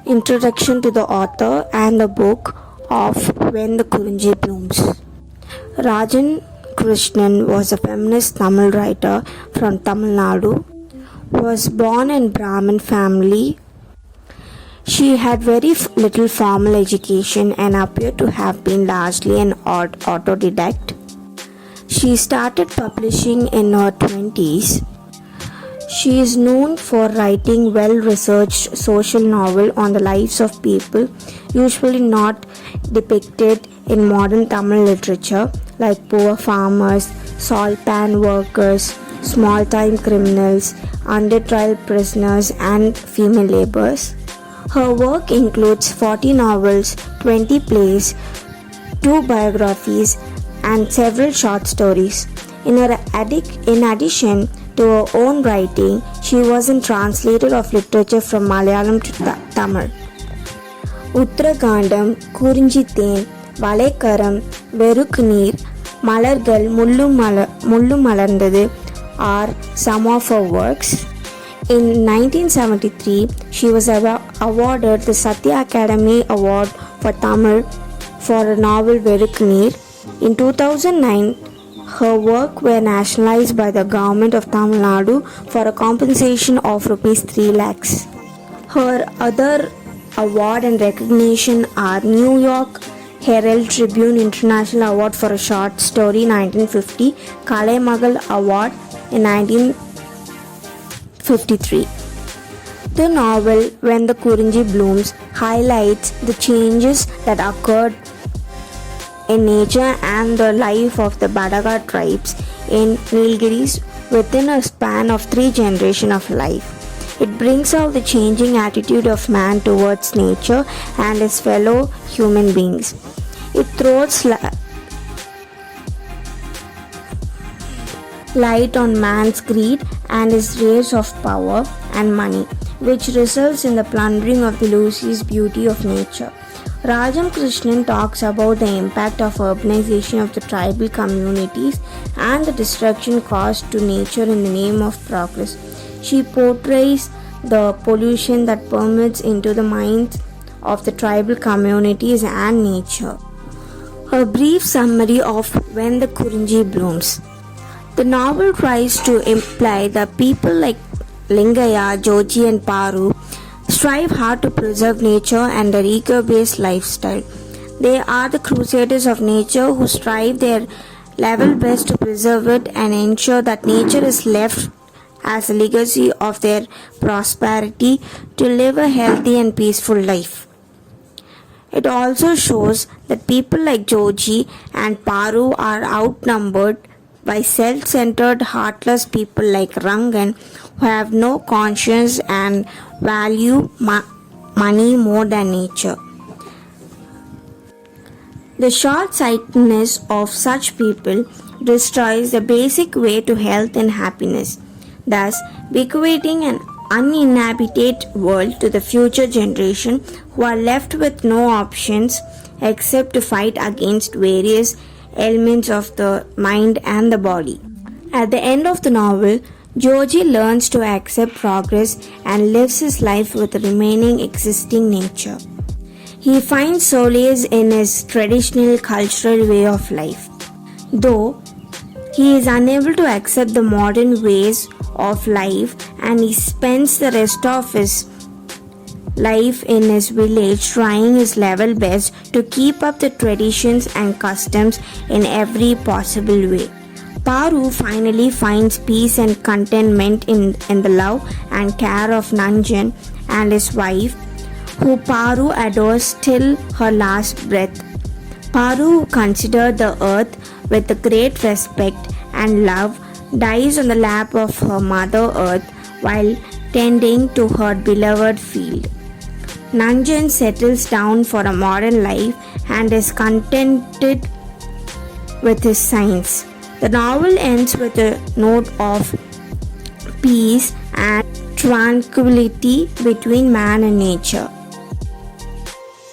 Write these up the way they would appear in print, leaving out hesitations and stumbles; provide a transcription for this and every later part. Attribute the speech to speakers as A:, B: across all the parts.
A: Introduction to the author and the book of When the Kurinji Blooms. Rajam Krishnan was a feminist Tamil writer from Tamil Nadu. Was born in Brahmin family. She had very little formal education and appeared to have been largely an autodidact. She started publishing in her 20s. She is known for writing well-researched social novels on the lives of people usually not depicted in modern Tamil literature, like poor farmers, salt pan workers, small-time criminals, under-trial prisoners, and female laborers. Her work includes 40 novels, 20 plays, 2 biographies, and several short stories. In addition to her own writing, she was a translator of literature from Malayalam to Tamil. Uttaragandam, Kurinji Then, Valekaram, Veruknir, Malargal, Mullu Malarndadu are some of her works. In 1973, she was awarded the Satya Academy Award for Tamil for her novel Veruknir. In 2009, her work were nationalized by the government of Tamil Nadu for a compensation of Rs 3 lakhs. Her other award and recognition are New York Herald Tribune International Award for a Short Story 1950, Kalaimagal Award in 1953. The novel When the Kurinji Blooms highlights the changes that occurred in nature and the life of the Badaga tribes in Nilgiris within a span of 3 generations of life. It brings out the changing attitude of man towards nature and his fellow human beings. It throws light on man's greed and his rage of power and money, which results in the plundering of the loose beauty of nature. Rajam Krishnan talks about the impact of urbanization of the tribal communities and the destruction caused to nature in the name of progress. She portrays the pollution that permeates into the minds of the tribal communities and nature. A brief summary of When the Kurinji Blooms. The novel tries to imply that people like Lingaya, Joji and Paru strive hard to preserve nature and their eco-based lifestyle. They are the crusaders of nature who strive their level best to preserve it and ensure that nature is left as a legacy of their prosperity to live a healthy and peaceful life. It also shows that people like Joji and Paru are outnumbered by self-centered, heartless people like Rangan who have no conscience and value money more than nature. The short-sightedness of such people destroys the basic way to health and happiness, thus bequeathing an uninhabited world to the future generation who are left with no options except to fight against various elements of the mind and the body. At the end of the novel, Joji learns to accept progress and lives his life with the remaining existing nature. He finds solace in his traditional cultural way of life. Though he is unable to accept the modern ways of life and he spends the rest of his life in his village trying his level best to keep up the traditions and customs in every possible way. Paru finally finds peace and contentment in the love and care of Nanjan and his wife, who Paru adores till her last breath. Paru, who considered the earth with great respect and love, dies on the lap of her mother earth while tending to her beloved field. Nanjan settles down for a modern life and is contented with his science. The novel ends with a note of peace and tranquility between man and nature.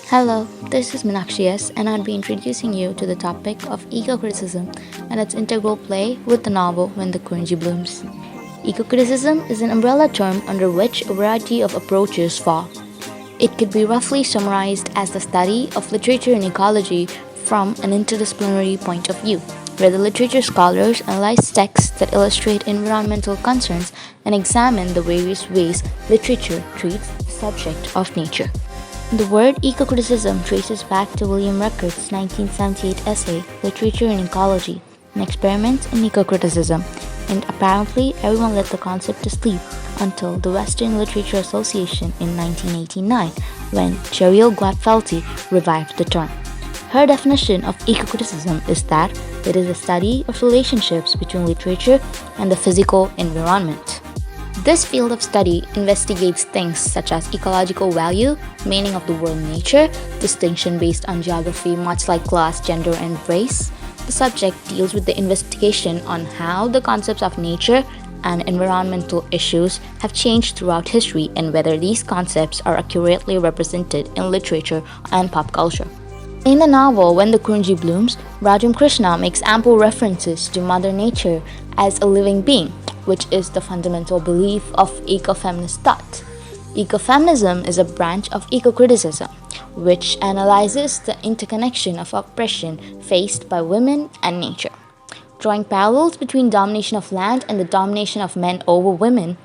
B: Hello, this is Meenakshi S, and I'll be introducing you to the topic of eco-criticism and its integral play with the novel When the Kurinji Blooms. Eco-criticism is an umbrella term under which a variety of approaches fall. It could be roughly summarized as the study of literature and ecology from an interdisciplinary point of view, where the literature scholars analyze texts that illustrate environmental concerns and examine the various ways literature treats the subject of nature. The word eco-criticism traces back to William Ruckert's 1978 essay, Literature and Ecology, an experiment in eco-criticism, and apparently everyone let the concept to sleep until the Western Literature Association in 1989, when Cheryl Gladfelty revived the term. Her definition of eco-criticism is that it is a study of relationships between literature and the physical environment. This field of study investigates things such as ecological value, meaning of the word nature, distinction based on geography much like class, gender, and race. The subject deals with the investigation on how the concepts of nature and environmental issues have changed throughout history and whether these concepts are accurately represented in literature and pop culture. In the novel When the Kurinji Blooms, Rajam Krishna makes ample references to Mother Nature as a living being, which is the fundamental belief of ecofeminist thought. Ecofeminism is a branch of eco-criticism, which analyzes the interconnection of oppression faced by women and nature. Drawing parallels between domination of land and the domination of men over women,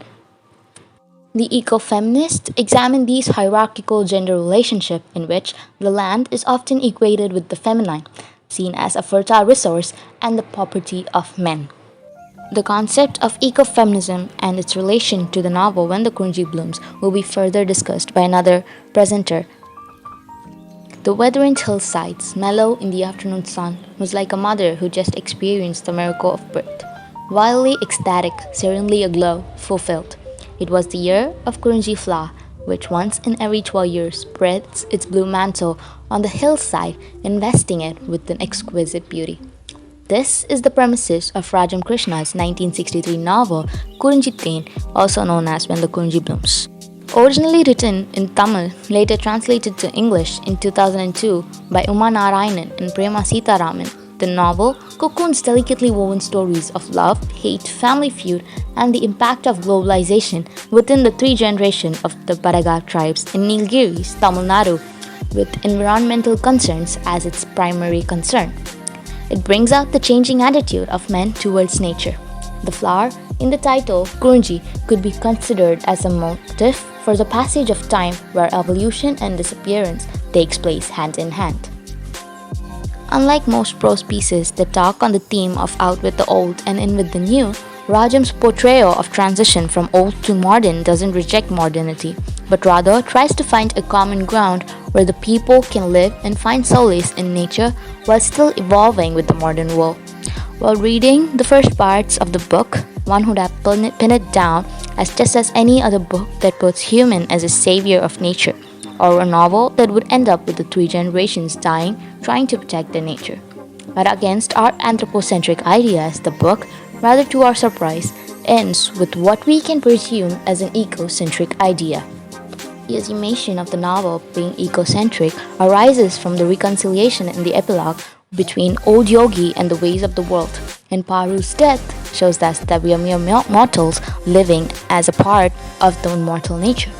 B: the ecofeminists examine these hierarchical gender relationships in which the land is often equated with the feminine, seen as a fertile resource and the property of men. The concept of ecofeminism and its relation to the novel When the Kurinji Blooms will be further discussed by another presenter. The weather in hillsides, mellow in the afternoon sun, was like a mother who just experienced the miracle of birth. Wildly ecstatic, serenely aglow, fulfilled. It was the year of Kurinji flower, which once in every 12 years spreads its blue mantle on the hillside, investing it with an exquisite beauty. This is the premises of Rajam Krishna's 1963 novel Kurinji, also known as When the Kurinji Blooms. Originally written in Tamil, later translated to English in 2002 by Uma Narayanan and Prema Sitaraman, the novel cocoons delicately woven stories of love, hate, family feud, and the impact of globalization within the three generations of the Badaga tribes in Nilgiris, Tamil Nadu, with environmental concerns as its primary concern. It brings out the changing attitude of men towards nature. The flower in the title, Kurinji, could be considered as a motif for the passage of time where evolution and disappearance takes place hand in hand. Unlike most prose pieces that talk on the theme of out with the old and in with the new, Rajam's portrayal of transition from old to modern doesn't reject modernity, but rather tries to find a common ground where the people can live and find solace in nature while still evolving with the modern world. While reading the first parts of the book, one would have pinned it down as just as any other book that puts human as a savior of nature, or a novel that would end up with the three generations dying trying to protect their nature. But against our anthropocentric ideas, the book, rather to our surprise, ends with what we can presume as an ecocentric idea. The assumption of the novel being ecocentric arises from the reconciliation in the epilogue between old yogi and the ways of the world, and Paru's death shows us that we are mere mortals living as a part of the immortal nature.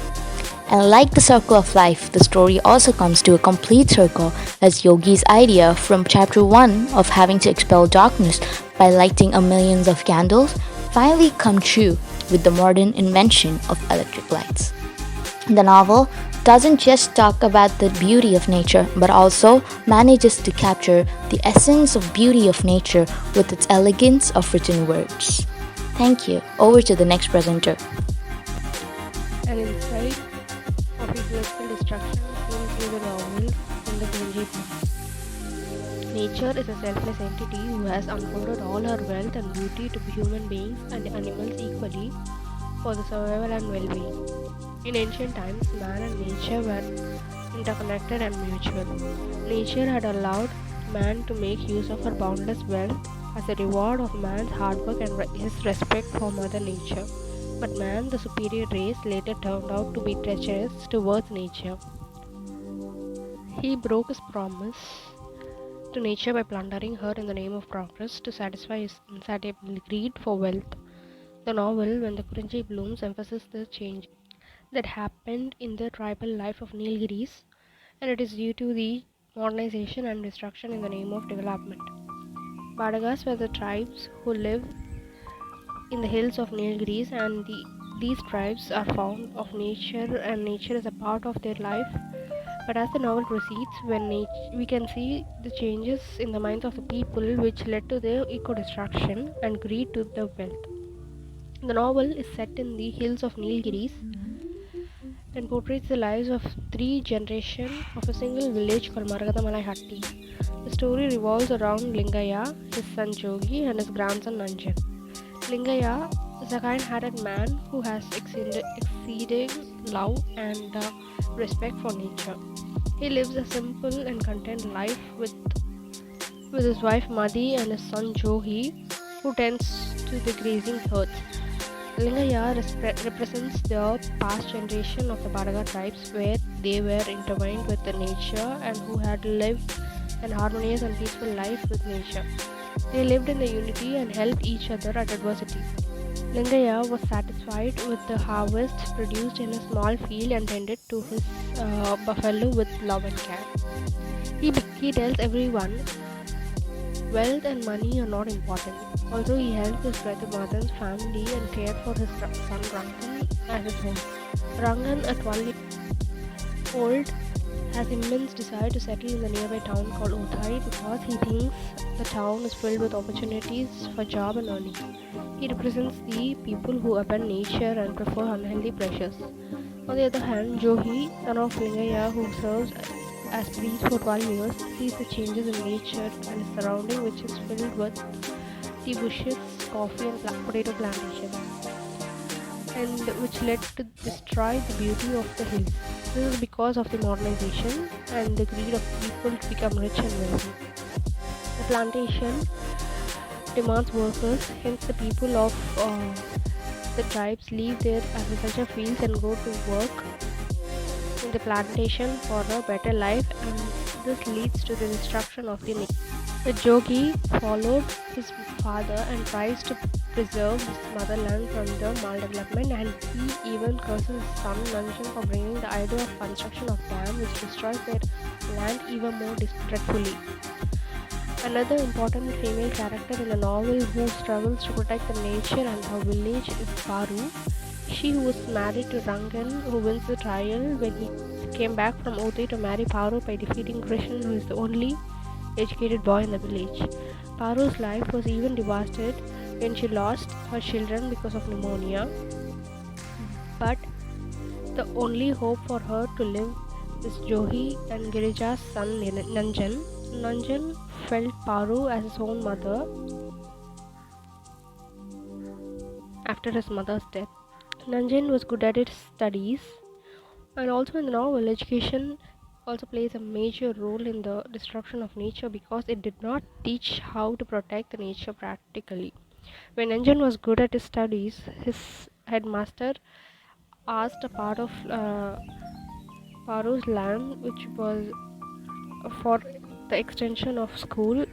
B: And like the circle of life, the story also comes to a complete circle as Yogi's idea from chapter 1 of having to expel darkness by lighting a millions of candles finally come true with the modern invention of electric lights. The novel doesn't just talk about the beauty of nature, but also manages to capture the essence of beauty of nature with its elegance of written words. Thank you. Over to the next presenter.
C: An insight of ecological destruction seen through the novel in the Kurinji Blooms. Nature is a selfless entity who has unfolded all her wealth and beauty to human beings and animals equally for the survival and well-being. In ancient times, man and nature were interconnected and mutual. Nature had allowed man to make use of her boundless wealth as a reward of man's hard work and his respect for Mother Nature. But man, the superior race, later turned out to be treacherous towards nature. He broke his promise to nature by plundering her in the name of progress to satisfy his insatiable greed for wealth. The novel, When the Kurinji Blooms, emphasizes the change. that happened in the tribal life of Nilgiris, and it is due to the modernization and destruction in the name of development. Badagas were the tribes who live in the hills of Nilgiris, and these tribes are found of nature, and nature is a part of their life. But as the novel proceeds, we can see the changes in the minds of the people which led to their eco-destruction and greed to the wealth. The novel is set in the hills of Nilgiris and portrays the lives of three generations of a single village called Margadamala Hatti. The story revolves around Lingaya, his son Jogi, and his grandson Nanjan. Lingaya is a kind-hearted man who has exceeding love and respect for nature. He lives a simple and content life with his wife Madi and his son Johi, who tends to the grazing herds. Lingaya represents the past generation of the Badaga tribes, where they were intertwined with the nature and who had lived an harmonious and peaceful life with nature. They lived in the unity and helped each other at adversity. Lingaya was satisfied with the harvests produced in a small field and tended to his buffalo with love and care. He tells everyone wealth and money are not important. Also, he helped his brother Madan's family and cared for his son Rangan as his home. Rangan, at 12 years old, has immense desire to settle in the nearby town called Uthai because he thinks the town is filled with opportunities for job and earning. He represents the people who abandon nature and prefer unhealthy pleasures. On the other hand, Johi, son of Lingaya, who serves as priest for 12 years, sees the changes in nature and his surrounding, which is filled with tea bushes, coffee and potato plantations, and which led to destroy the beauty of the hills. This is because of the modernization and the greed of people to become rich and wealthy. The plantation demands workers, hence the people of the tribes leave their agriculture fields and go to work in the plantation for a better life, and this leads to the destruction of the nature. The Jogi followed his father and tries to preserve his motherland from the maldevelopment, and he even curses his son Nanjan for bringing the idea of construction of dam which destroys their land even more dreadfully. Another important female character in the novel who struggles to protect the nature and her village is Paru. She who was married to Rangan, who wins the trial when he came back from Uday to marry Paru by defeating Krishnan, who is the only educated boy in the village. Paru's life was even devastated when she lost her children because of pneumonia, but the only hope for her to live is Johi and Girija's son Nanjan. Nanjan felt Paru as his own mother after his mother's death. Nanjan was good at his studies, and also in the novel, education also plays a major role in the destruction of nature because it did not teach how to protect the nature practically. When Nanjan was good at his studies, his headmaster asked a part of Paru's land, which was for the extension of school.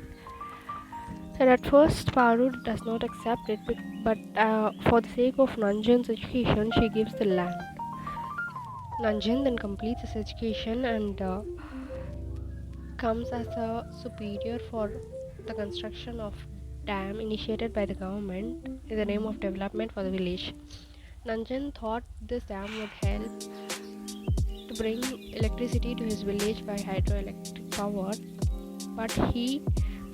C: And at first, Paru does not accept it, but for the sake of Nanjan's education, she gives the land. Nanjan then completes his education and comes as a superior for the construction of dam initiated by the government in the name of development for the village. Nanjan thought this dam would help to bring electricity to his village by hydroelectric power, but he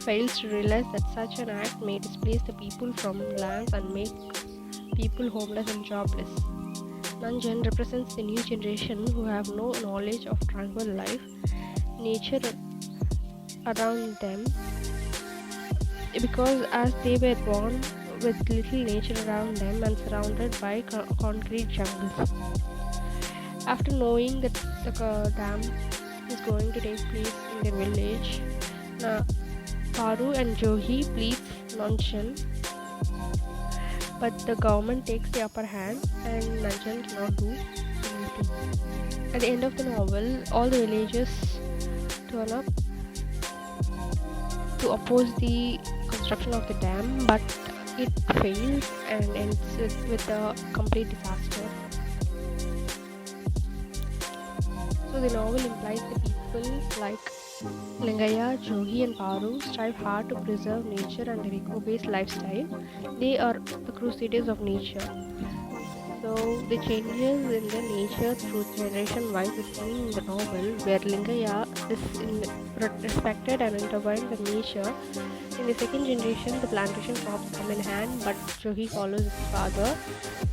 C: fails to realize that such an act may displace the people from lands and make people homeless and jobless. Nanjan represents the new generation who have no knowledge of tranquil life, nature around them, because as they were born with little nature around them and surrounded by concrete jungles. After knowing that the dam is going to take place in their village, Paru and Johi pleads Nanjan, but the government takes the upper hand and Nanjan cannot do anything. At the end of the novel, all the villagers turn up to oppose the construction of the dam, but it fails and ends with a complete disaster. the novel implies that people like Lingaya, Jogi, and Paru strive hard to preserve nature and their eco-based lifestyle. They are the crusaders of nature. So the changes in the nature through generation-wise is seen in the novel, where Lingaya is respected and intertwined with nature. In the second generation, the plantation crops come in hand, but Jogi follows his father.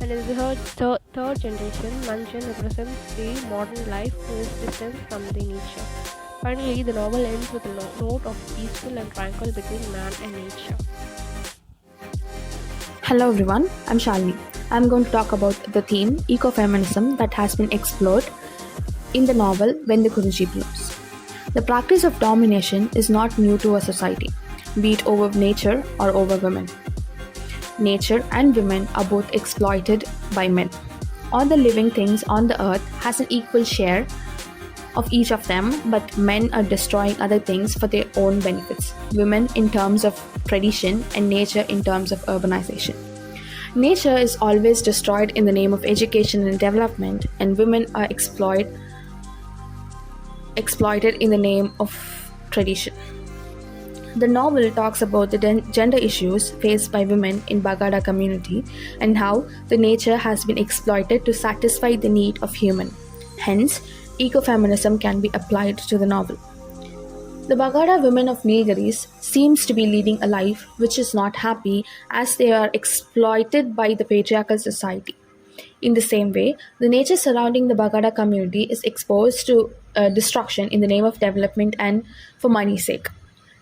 C: And in the third generation, Nanjan represents the modern life who is distant from the nature. Finally, the novel ends with a note of peaceful and tranquil between man and nature.
D: Hello everyone, I'm Shalini. I'm going to talk about the theme ecofeminism that has been explored in the novel When the Kurinji Blooms. The practice of domination is not new to a society, be it over nature or over women. Nature and women are both exploited by men. All the living things on the earth has an equal share of each of them, but men are destroying other things for their own benefits. Women in terms of tradition and nature in terms of urbanization. Nature is always destroyed in the name of education and development, and women are exploited in the name of tradition. The novel talks about the gender issues faced by women in Bagada community and how the nature has been exploited to satisfy the need of human. Hence, ecofeminism can be applied to the novel. The Bagada women of Nilgiris seems to be leading a life which is not happy as they are exploited by the patriarchal society. In the same way, the nature surrounding the Bagada community is exposed to destruction in the name of development and for money's sake.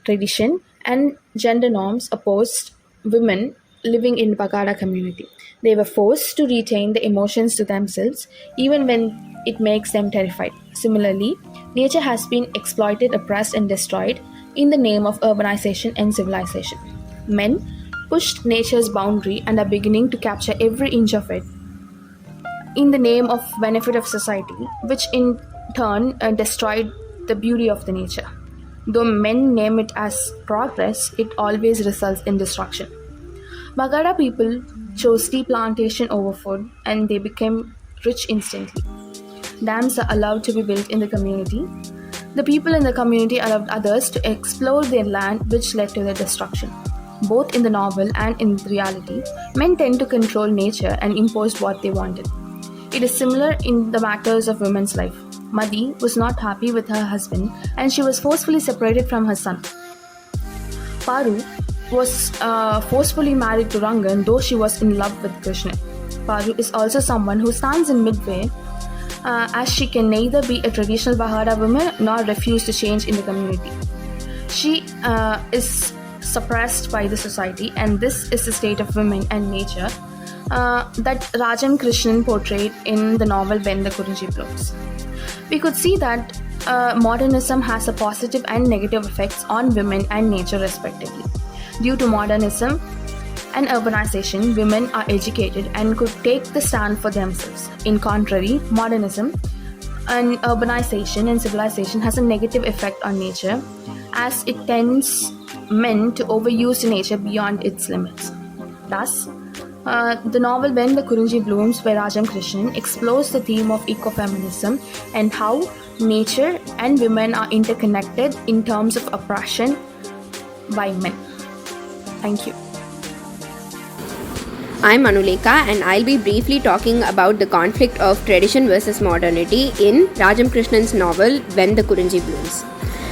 D: Tradition and gender norms opposed women living in Bagada community. They were forced to retain the emotions to themselves even when it makes them terrified. Similarly, nature has been exploited, oppressed, and destroyed in the name of urbanization and civilization. Men pushed nature's boundary and are beginning to capture every inch of it in the name of benefit of society, which in turn destroyed the beauty of the nature. Though men name it as progress, it always results in destruction. Bagada people chose tea plantation over food and they became rich instantly. Dams are allowed to be built in the community. The people in the community allowed others to explore their land, which led to their destruction. Both in the novel and in reality, men tend to control nature and impose what they wanted. It is similar in the matters of women's life. Madi was not happy with her husband and she was forcefully separated from her son. Paru was forcefully married to Rangan, though she was in love with Krishnan. Paru is also someone who stands in midway as she can neither be a traditional Bahara woman nor refuse to change in the community. She is suppressed by the society, and this is the state of women and nature that Rajam Krishnan portrayed in the novel When the Kurinji Blooms. We could see that modernism has a positive and negative effects on women and nature respectively. Due to modernism and urbanization, women are educated and could take the stand for themselves. In contrary, modernism and urbanization and civilization has a negative effect on nature as it tends men to overuse nature beyond its limits. Thus, the novel When the Kurinji Blooms by Rajam Krishnan explores the theme of ecofeminism and how nature and women are interconnected in terms of oppression by men. Thank you.
E: I'm Manuleka and I'll be briefly talking about the conflict of tradition versus modernity in Rajam Krishnan's novel When the Kurinji Blooms.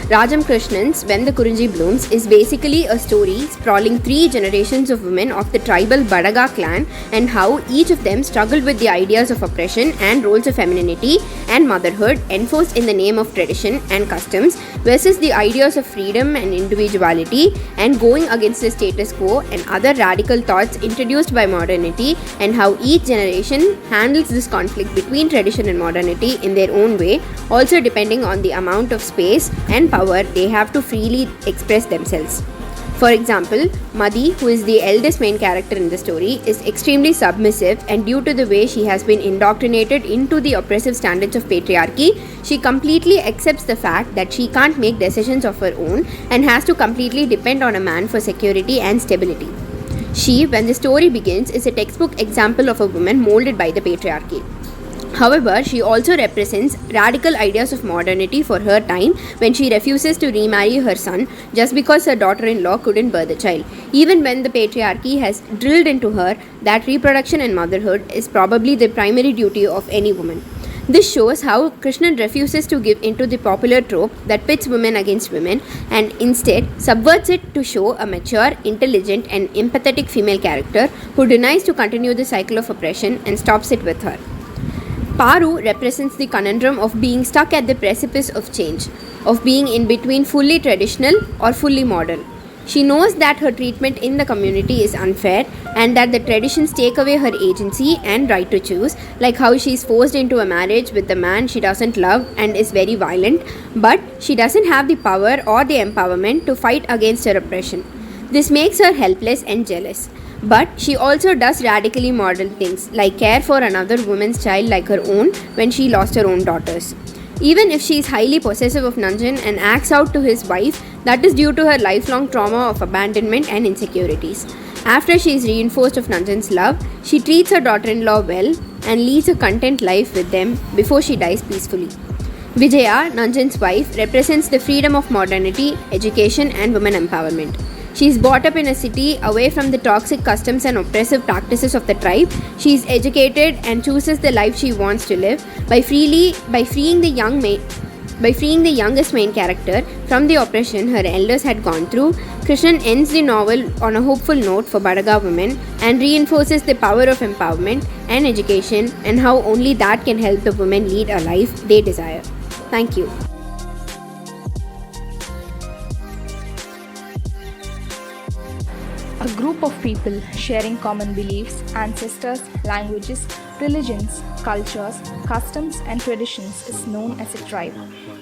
E: Rajam Krishnan's When the Kurinji Blooms is basically a story sprawling 3 generations of women of the tribal Badaga clan and how each of them struggled with the ideas of oppression and roles of femininity and motherhood enforced in the name of tradition and customs versus the ideas of freedom and individuality and going against the status quo and other radical thoughts introduced by modernity, and how each generation handles this conflict between tradition and modernity in their own way, also depending on the amount of space and power they have to freely express themselves. For example, Madi, who is the eldest main character in the story, is extremely submissive, and due to the way she has been indoctrinated into the oppressive standards of patriarchy, she completely accepts the fact that she can't make decisions of her own and has to completely depend on a man for security and stability. She, when the story begins, is a textbook example of a woman molded by the patriarchy. However, she also represents radical ideas of modernity for her time when she refuses to remarry her son just because her daughter-in-law couldn't bear the child, even when the patriarchy has drilled into her that reproduction and motherhood is probably the primary duty of any woman. This shows how Krishnan refuses to give into the popular trope that pits women against women and instead subverts it to show a mature, intelligent, and empathetic female character who denies to continue the cycle of oppression and stops it with her. Paru represents the conundrum of being stuck at the precipice of change, of being in between fully traditional or fully modern. She knows that her treatment in the community is unfair and that the traditions take away her agency and right to choose, like how she is forced into a marriage with the man she doesn't love and is very violent, but she doesn't have the power or the empowerment to fight against her oppression. This makes her helpless and jealous. But she also does radically moral things, like care for another woman's child like her own when she lost her own daughters. Even if she is highly possessive of Nanjan and acts out to his wife, that is due to her lifelong trauma of abandonment and insecurities. After she is reinforced of Nanjan's love, she treats her daughter-in-law well and leads a content life with them before she dies peacefully. Vijaya, Nanjan's wife, represents the freedom of modernity, education, and women empowerment. She is brought up in a city away from the toxic customs and oppressive practices of the tribe. She is educated and chooses the life she wants to live by freeing the youngest main character from the oppression her elders had gone through. Krishnan ends the novel on a hopeful note for Badaga women and reinforces the power of empowerment and education and how only that can help the women lead a life they desire. Thank you.
D: A group of people sharing common beliefs, ancestors, languages, religions, cultures, customs, and traditions is known as a tribe.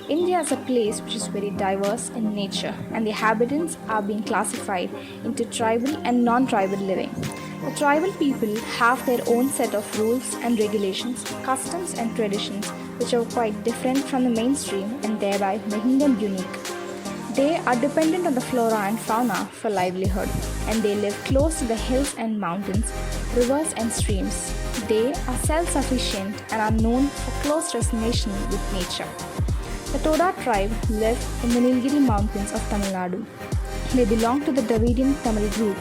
D: India is a place which is very diverse in nature, and the inhabitants are being classified into tribal and non-tribal living. The tribal people have their own set of rules and regulations, customs, and traditions which are quite different from the mainstream and thereby making them unique. They are dependent on the flora and fauna for livelihood, and they live close to the hills and mountains, rivers and streams. They are self-sufficient and are known for close resonation with nature. The Toda tribe live in the Nilgiri mountains of Tamil Nadu. They belong to the Dravidian Tamil group,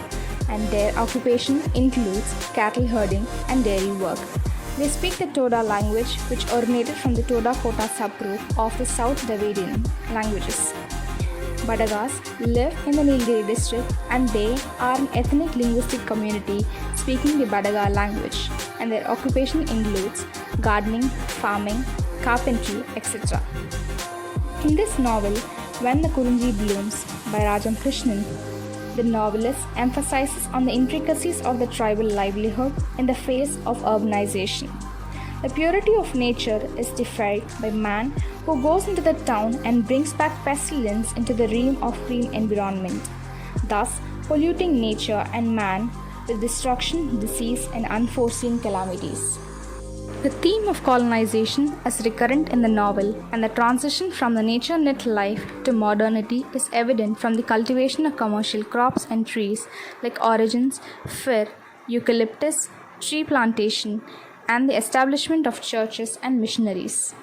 D: and their occupation includes cattle herding and dairy work. They speak the Toda language, which originated from the Toda Kota subgroup of the South Dravidian languages. Badagas live in the Nilgiri district, and they are an ethnic linguistic community speaking the Badaga language, and their occupation includes gardening, farming, carpentry, etc. In this novel, When the Kurinji Blooms by Rajam Krishnan, the novelist emphasizes on the intricacies of the tribal livelihood in the face of urbanization. The purity of nature is defied by man who goes into the town and brings back pestilence into the realm of green environment, thus polluting nature and man with destruction, disease, and unforeseen calamities. The theme of colonization is recurrent in the novel, and the transition from the nature-knit life to modernity is evident from the cultivation of commercial crops and trees like oranges, fir, eucalyptus, tree plantation, and the establishment of churches and missionaries.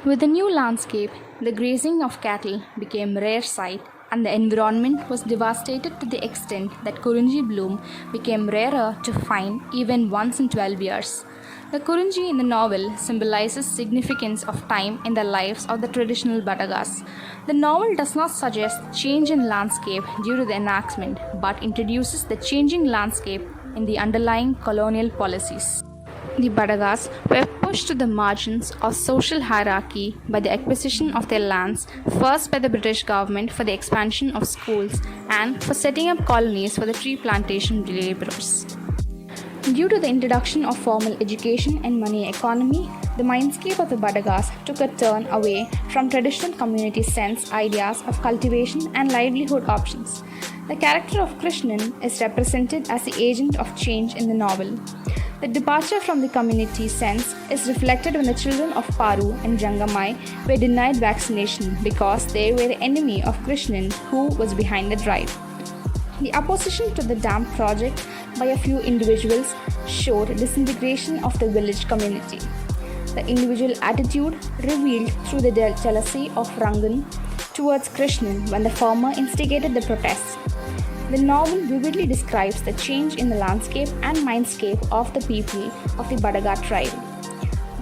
D: With the new landscape, the grazing of cattle became a rare sight, and the environment was devastated to the extent that Kurinji Bloom became rarer to find even once in 12 years. The Kurinji in the novel symbolizes significance of time in the lives of the traditional Badagas. The novel does not suggest change in landscape due to the enactment, but introduces the changing landscape in the underlying colonial policies. The Badagas were pushed to the margins of social hierarchy by the acquisition of their lands, first by the British government for the expansion of schools and for setting up colonies for the tree plantation laborers. Due to the introduction of formal education and money economy, the mindscape of the Badagas took a turn away from traditional community sense ideas of cultivation and livelihood options. The character of Krishnan is represented as the agent of change in the novel. The departure from the community sense is reflected when the children of Paru and Jangamai were denied vaccination because they were the enemy of Krishnan, who was behind the drive. The opposition to the dam project by a few individuals showed disintegration of the village community. The individual attitude revealed through the jealousy of Rangan towards Krishnan when the former instigated the protests. The novel vividly describes the change in the landscape and mindscape of the people of the Badaga tribe.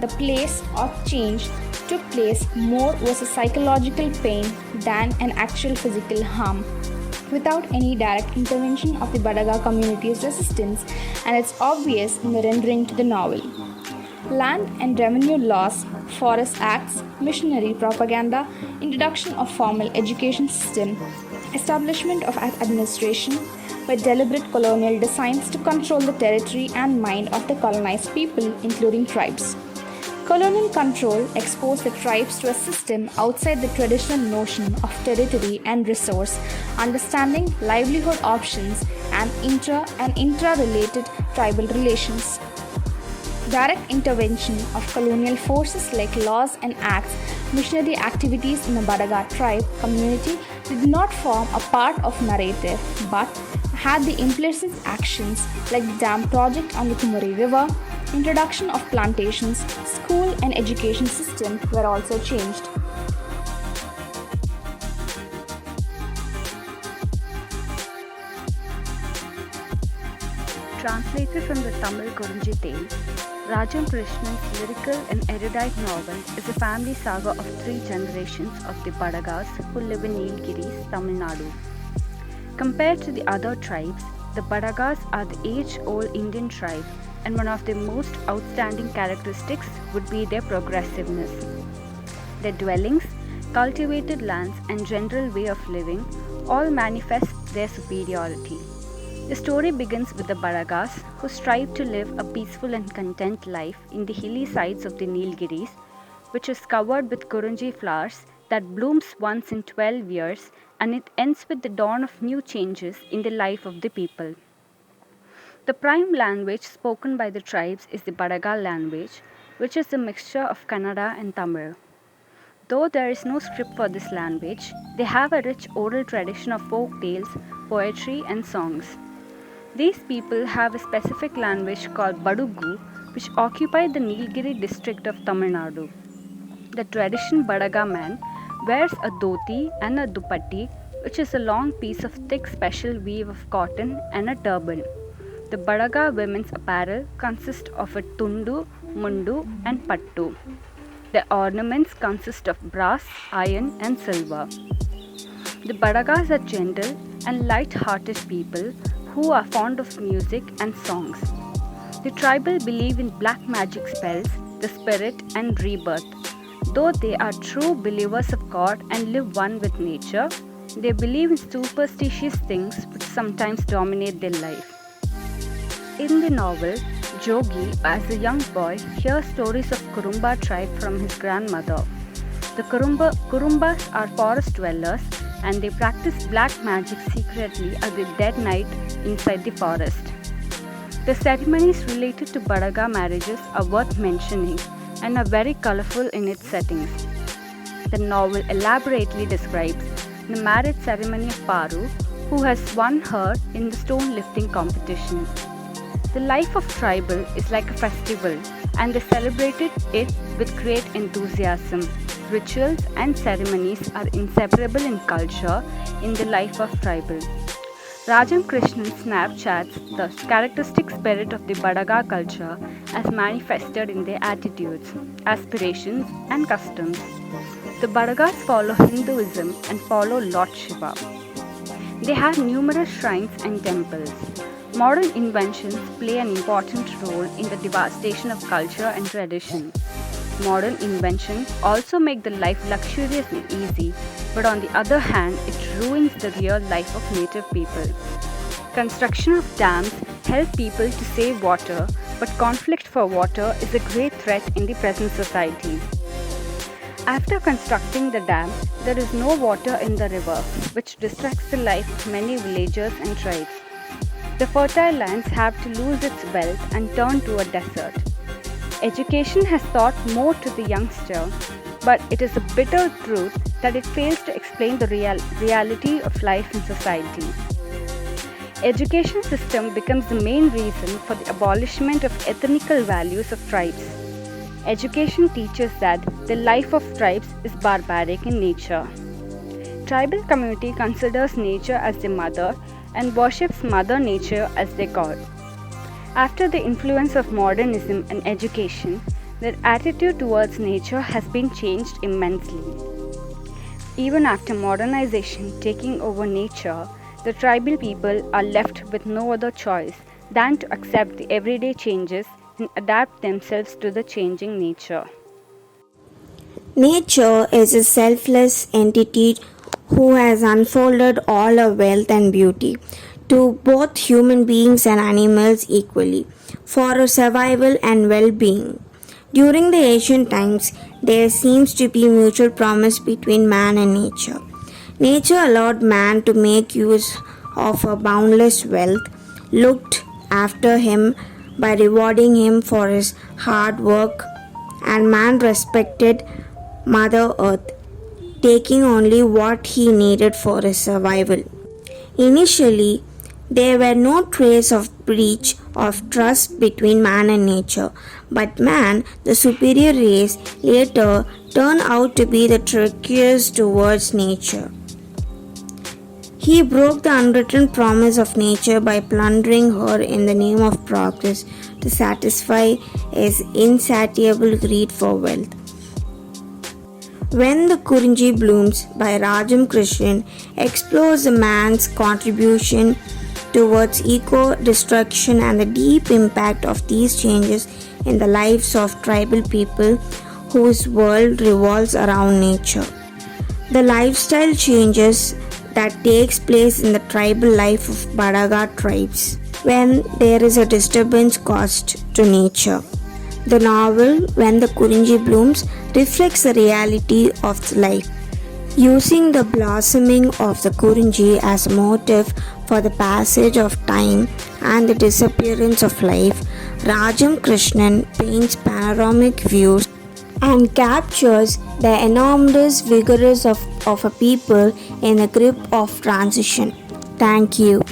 D: The place of change took place more was a psychological pain than an actual physical harm, without any direct intervention of the Badaga community's resistance, and it's obvious in the rendering to the novel. Land and revenue laws, forest acts, missionary propaganda, introduction of formal education system, establishment of administration were deliberate colonial designs to control the territory and mind of the colonized people, including tribes. Colonial control exposed the tribes to a system outside the traditional notion of territory and resource, understanding livelihood options and intra-related tribal relations. Direct intervention of colonial forces like laws and acts, missionary activities in the Badaga tribe community did not form a part of narrative but had the implicit actions like the dam project on the Kumari River, introduction of plantations, school and education system were also changed.
F: Translated from the Tamil Kurinji tale, Rajam Krishnan's lyrical and erudite novel is a family saga of 3 generations of the Badagas who live in Nilgiris, Tamil Nadu. Compared to the other tribes, the Badagas are the age-old Indian tribe, and one of their most outstanding characteristics would be their progressiveness. Their dwellings, cultivated lands, and general way of living all manifest their superiority. The story begins with the Badagas, who strive to live a peaceful and content life in the hilly sides of the Nilgiris, which is covered with Kurinji flowers that blooms once in 12 years, and it ends with the dawn of new changes in the life of the people. The prime language spoken by the tribes is the Badaga language, which is a mixture of Kannada and Tamil. Though there is no script for this language, they have a rich oral tradition of folk tales, poetry, and songs. These people have a specific language called Badugu, which occupied the Nilgiri district of Tamil Nadu. The traditional Badaga man wears a dhoti and a duppatti, which is a long piece of thick special weave of cotton, and a turban. The Badaga women's apparel consists of a tundu, mundu, and pattu. The ornaments consist of brass, iron, and silver. The Badagas are gentle and light-hearted people who are fond of music and songs. The tribal believe in black magic spells, the spirit, and rebirth. Though they are true believers of God and live one with nature, they believe in superstitious things which sometimes dominate their life. In the novel, Jogi, as a young boy, hears stories of Kurumba tribe from his grandmother. The Kurumbas are forest dwellers, and they practice black magic secretly at the dead night inside the forest. The ceremonies related to Badaga marriages are worth mentioning and are very colorful in its settings. The novel elaborately describes the marriage ceremony of Paru, who has won her in the stone lifting competition. The life of tribal is like a festival, and they celebrated it with great enthusiasm. Rituals and ceremonies are inseparable in culture in the life of tribal. Rajam Krishnan snapshots the characteristic spirit of the Badaga culture as manifested in their attitudes, aspirations, and customs. The Badagas follow Hinduism and follow Lord Shiva. They have numerous shrines and temples. Modern inventions play an important role in the devastation of culture and tradition. Modern inventions also make the life luxurious and easy, but on the other hand, it ruins the real life of native people. Construction of dams help people to save water, but conflict for water is a great threat in the present society. After constructing the dam, there is no water in the river, which distracts the life of many villagers and tribes. The fertile lands have to lose its wealth and turn to a desert. Education has taught more to the youngster, but it is a bitter truth that it fails to explain the reality of life in society. Education system becomes the main reason for the abolishment of ethnical values of tribes. Education teaches that the life of tribes is barbaric in nature. Tribal community considers nature as their mother and worships Mother Nature as their god. After the influence of modernism and education, their attitude towards nature has been changed immensely. Even after modernization taking over nature, the tribal people are left with no other choice than to accept the everyday changes and adapt themselves to the changing nature.
A: Nature is a selfless entity who has unfolded all her wealth and beauty to both human beings and animals equally for her survival and well-being. During the ancient times, there seems to be mutual promise between man and nature. Nature allowed man to make use of her boundless wealth, looked after him by rewarding him for his hard work, and man respected Mother Earth, taking only what he needed for his survival. Initially, there were no trace of breach of trust between man and nature, but man, the superior race, later turned out to be the treacherous towards nature. He broke the unwritten promise of nature by plundering her in the name of progress to satisfy his insatiable greed for wealth. When the Kurinji Blooms by Rajam Krishnan explores a man's contribution towards eco-destruction and the deep impact of these changes in the lives of tribal people whose world revolves around nature. The lifestyle changes that takes place in the tribal life of Badaga tribes when there is a disturbance caused to nature. The novel When the Kurinji Blooms reflects the reality of life, using the blossoming of the Kurinji as a motive for the passage of time and the disappearance of life. Rajam Krishnan paints panoramic views and captures the enormous vigor of a people in the grip of transition. Thank you.